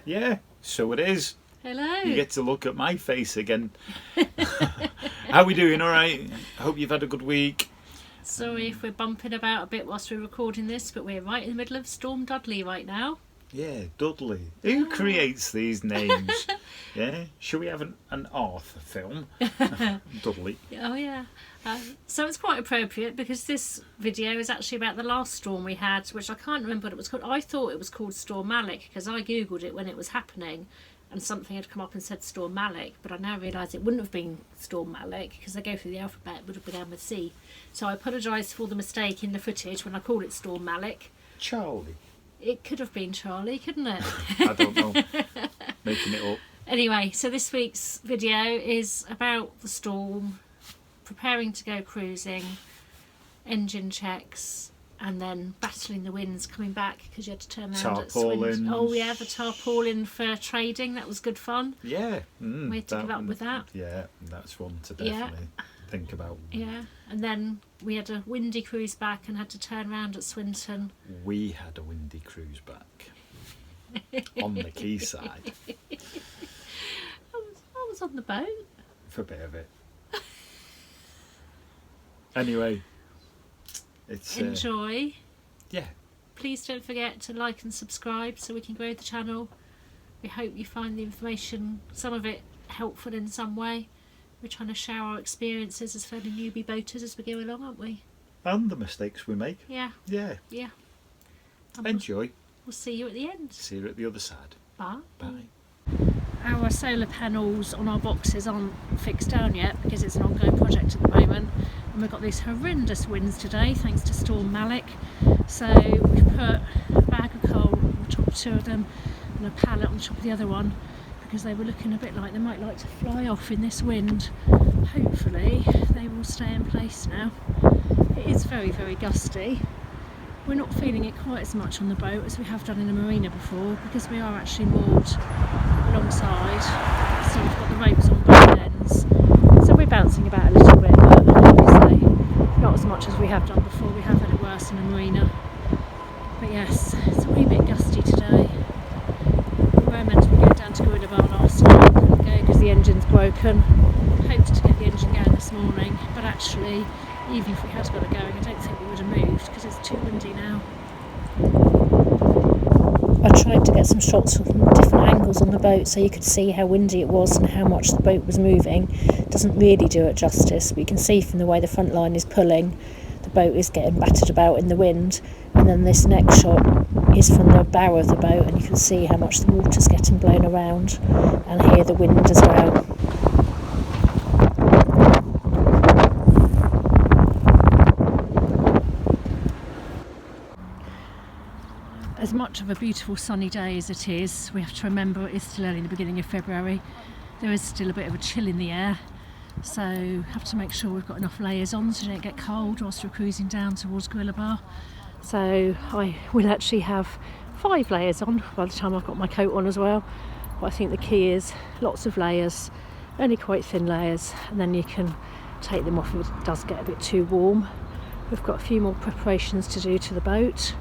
Yeah, so it is. Hello. You get to look at my face again. How are we doing? All right. Hope you've had a good week. Sorry if we're bumping about a bit whilst we're recording this, but we're right in the middle of Storm Dudley right now. Yeah, Dudley. Who creates these names? Yeah. Shall we have an Arthur film? Dudley. Oh yeah. So it's quite appropriate because this video is actually about the last storm we had, which I can't remember what it was called. I thought it was called Storm Malik because I googled it when it was happening and something had come up and said Storm Malik, but I now realise it wouldn't have been Storm Malik because they go through the alphabet, it would have begun with C. So I apologise for the mistake in the footage when I called it Storm Malik. Charlie. It could have been Charlie, couldn't it? I don't know. Making it up. Anyway, so this week's video is about the storm, preparing to go cruising, engine checks, and then battling the winds coming back because you had to turn around at Swindon. Oh yeah, the tarpaulin for trading, that was good fun. Yeah. We had to give up with that. Yeah, that's one to definitely think about. Yeah, and then we had a windy cruise back and had to turn around at Swinton. We had a windy cruise back on the quayside. I was on the boat. For a bit of it. Anyway, it's enjoy. Yeah. Please don't forget to like and subscribe so we can grow the channel. We hope you find the information, some of it helpful in some way. We're trying to share our experiences as fairly newbie boaters as we go along, aren't we? And the mistakes we make. Yeah. Yeah. Yeah. Enjoy. We'll see you at the end. See you at the other side. Bye. Bye. Our solar panels on our boxes aren't fixed down yet because it's an ongoing project at the moment, and we've got these horrendous winds today thanks to Storm Malik. So we've put a bag of coal on the top of two of them and a pallet on the top of the other one because they were looking a bit like they might like to fly off in this wind. Hopefully they will stay in place now. It is very, very gusty. We're not feeling it quite as much on the boat as we have done in the marina before because we are actually moored alongside, so we've got the ropes on both ends. So we're bouncing about a little bit, but obviously not as much as we have done before. We have had it worse in the marina. But yes, it's a wee bit gusty today. We were meant to be going down to Gorilla last night, couldn't go because the engine's broken. Hoped to get the engine going this morning, but actually, even if we had got it going, I don't think we would have moved because it's too windy now. I tried to get some shots from different angles on the boat so you could see how windy it was and how much the boat was moving. It doesn't really do it justice, but you can see from the way the front line is pulling, the boat is getting battered about in the wind, and then this next shot is from the bow of the boat and you can see how much the water's getting blown around and hear the wind as well. As much of a beautiful sunny day as it is, we have to remember it is still early in the beginning of February. There is still a bit of a chill in the air, so have to make sure we've got enough layers on so you don't get cold whilst we're cruising down towards Gorilla Bar. So I will actually have 5 layers on by the time I've got my coat on as well. But I think the key is lots of layers, only quite thin layers, and then you can take them off if it does get a bit too warm. We've got a few more preparations to do to the boat.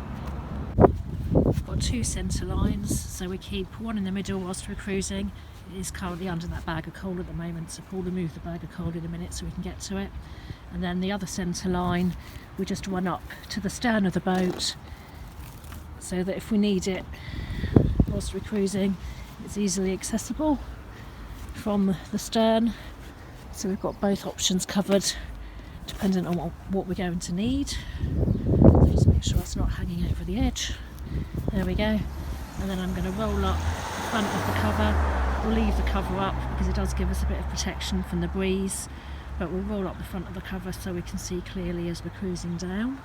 We've got 2 centre lines, so we keep one in the middle whilst we're cruising. It is currently under that bag of coal at the moment, so Paul will move the bag of coal in a minute so we can get to it. And then the other centre line, we just run up to the stern of the boat so that if we need it whilst we're cruising, it's easily accessible from the stern. So we've got both options covered depending on what we're going to need. So just make sure it's not hanging over the edge. There we go. And then I'm going to roll up the front of the cover. We'll leave the cover up because it does give us a bit of protection from the breeze, but we'll roll up the front of the cover so we can see clearly as we're cruising down.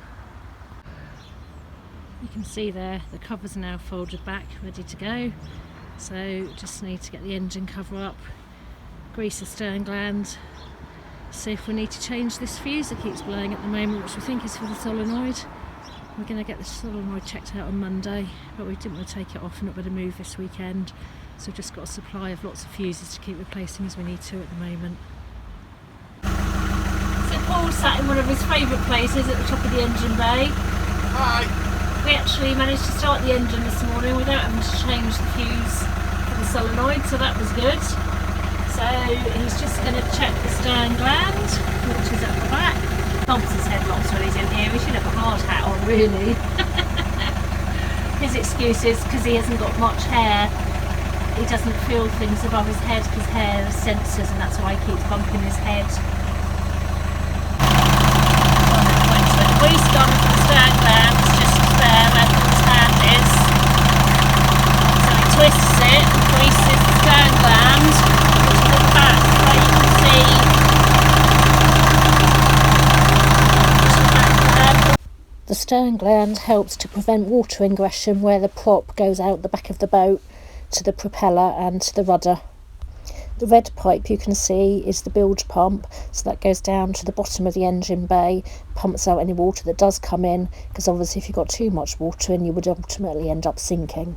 You can see there the cover's now folded back, ready to go. So just need to get the engine cover up, grease the stern gland, see if we need to change this fuse that keeps blowing at the moment, which we think is for the solenoid. We're going to get the solenoid checked out on Monday, but we didn't want to take it off and not going to move this weekend, so we've just got a supply of lots of fuses to keep replacing as we need to at the moment. So Paul's sat in one of his favourite places at the top of the engine bay. Hi! We actually managed to start the engine this morning without having to change the fuse for the solenoid, so that was good. So he's just going to check the stern gland, which is at the back. Bumps his head lots when he's in here. He should have a hard hat on, really. His excuse is because he hasn't got much hair. He doesn't feel things above his head because hair has sensors, and that's why he keeps bumping his head. The grease gone for the stern gland, it's just there where his hand is. So he twists it and greases the stern gland, which is at the back where you can see. The stern gland helps to prevent water ingression where the prop goes out the back of the boat to the propeller and to the rudder. The red pipe you can see is the bilge pump, so that goes down to the bottom of the engine bay, pumps out any water that does come in, because obviously if you got too much water in you would ultimately end up sinking.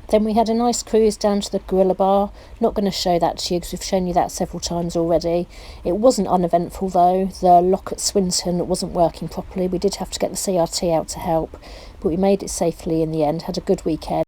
Then we had a nice cruise down to the Gorilla Bar. Not going to show that to you because we've shown you that several times already. It wasn't uneventful though. The lock at Swinton wasn't working properly. We did have to get the CRT out to help, but we made it safely in the end, had a good weekend.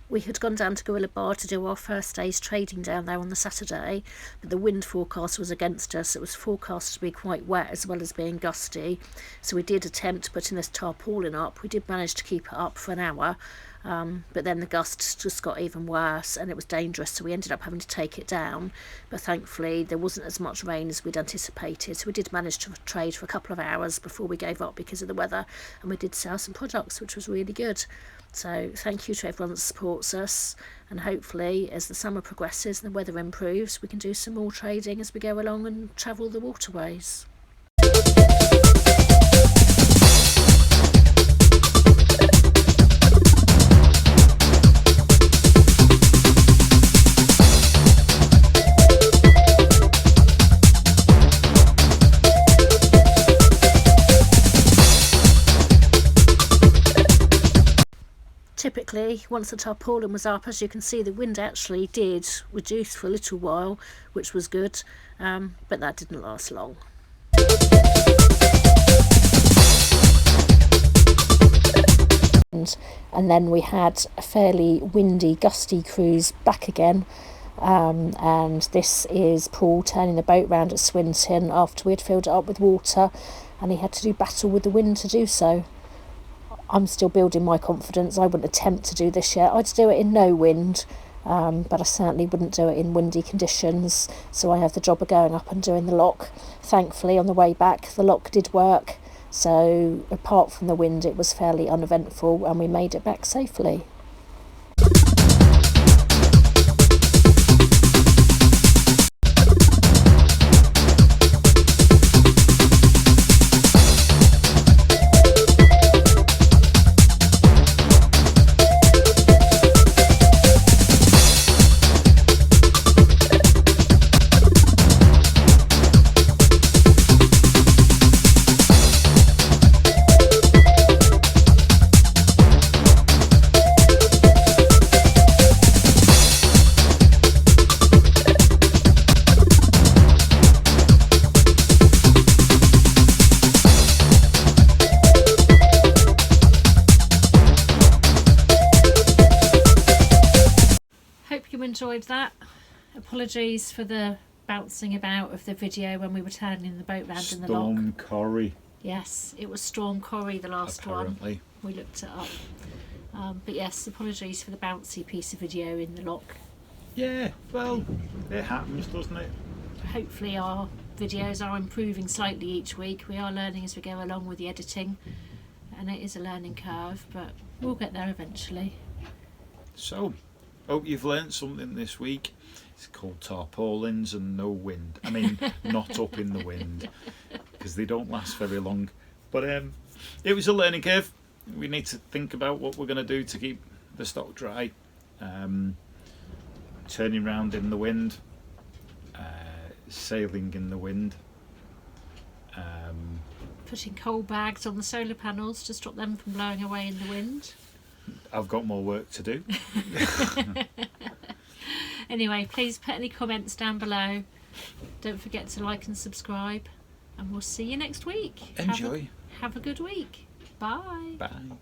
We had gone down to Gorilla Bar to do our first day's trading down there on the Saturday, but the wind forecast was against us. It was forecast to be quite wet as well as being gusty, so we did attempt putting this tarpaulin up. We did manage to keep it up for an hour, but then the gusts just got even worse and it was dangerous, so we ended up having to take it down. But thankfully there wasn't as much rain as we'd anticipated, so we did manage to trade for a couple of hours before we gave up because of the weather, and we did sell some products, which was really good. So thank you to everyone that supports us, and hopefully as the summer progresses and the weather improves we can do some more trading as we go along and travel the waterways. Typically, once the tarpaulin was up, as you can see, the wind actually did reduce for a little while, which was good, but that didn't last long. And then we had a fairly windy, gusty cruise back again, and this is Paul turning the boat round at Swinton after we had filled it up with water, and he had to do battle with the wind to do so. I'm still building my confidence. I wouldn't attempt to do this yet. I'd do it in no wind, but I certainly wouldn't do it in windy conditions, so I have the job of going up and doing the lock. Thankfully on the way back the lock did work, so apart from the wind it was fairly uneventful and we made it back safely. Enjoyed that. Apologies for the bouncing about of the video when we were turning the boat round in the lock. Storm Corrie. Yes, it was Storm Corrie, the last Apparently. one. We looked it up. But yes, apologies for the bouncy piece of video in the lock. Yeah, well, it happens, doesn't it? hopefully our videos are improving slightly each week. We are learning as we go along with the editing, and it is a learning curve, but we'll get there eventually. So, hope you've learnt something this week. It's called tarpaulins and no wind. I mean, not up in the wind, because they don't last very long. But it was a learning curve. We need to think about what we're going to do to keep the stock dry. Turning round in the wind, sailing in the wind. Putting coal bags on the solar panels to stop them from blowing away in the wind. I've got more work to do. Anyway, please put any comments down below. Don't forget to like and subscribe, and we'll see you next week. Enjoy. Have a good week. Bye. Bye.